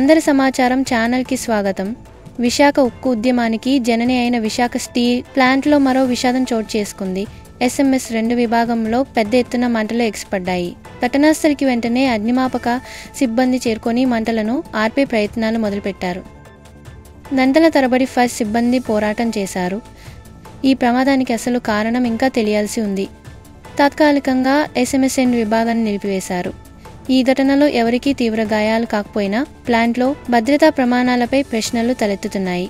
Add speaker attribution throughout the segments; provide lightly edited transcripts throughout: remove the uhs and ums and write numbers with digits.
Speaker 1: అందరి సమాచారం ఛానల్కి స్వాగతం. విశాఖ ఉక్కు ఉద్యమానికి జనని అయిన విశాఖ స్టీల్ ప్లాంట్లో మరో విషాదం చోటు చేసుకుంది. SMS-2 విభాగంలో పెద్ద ఎత్తున మంటలు ఎగసిపడ్డాయి. ఘటనాస్థలికి వెంటనే అగ్నిమాపక సిబ్బంది చేరుకొని మంటలను ఆర్పే ప్రయత్నాలు మొదలుపెట్టారు. గంటల తరబడి ఫైర్ సిబ్బంది పోరాటం చేశారు. ఈ ప్రమాదానికి అసలు కారణం ఇంకా తెలియాల్సి ఉంది. తాత్కాలికంగా SMS-2 విభాగాన్ని నిలిపివేశారు. ఈ ఘటనలో ఎవరికీ తీవ్ర గాయాలు కాకపోయినా ప్లాంట్లో భద్రతా ప్రమాణాలపై ప్రశ్నలు తలెత్తుతున్నాయి.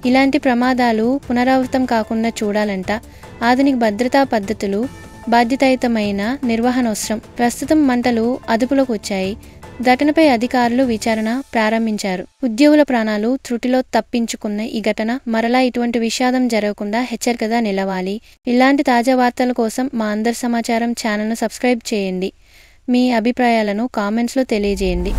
Speaker 1: ఇలాంటి ప్రమాదాలు పునరావృతం కాకుండా చూడాలంట ఆధునిక భద్రతా పద్ధతులు, బాధ్యతాయుతమైన నిర్వహణ అవసరం. ప్రస్తుతం మంటలు అదుపులోకి వచ్చాయి. ఘటనపై అధికారులు విచారణ ప్రారంభించారు. ఉద్యోగుల ప్రాణాలు త్రుటిలో తప్పించుకున్న ఈ ఘటన మరలా ఇటువంటి విషాదం జరగకుండా హెచ్చరికగా నిలవాలి. ఇలాంటి తాజా వార్తల కోసం మా అందరి సమాచారం ఛానల్ను సబ్స్క్రైబ్ చేయండి. మీ అభిప్రాయాలను కామెంట్స్లో తెలియజేయండి.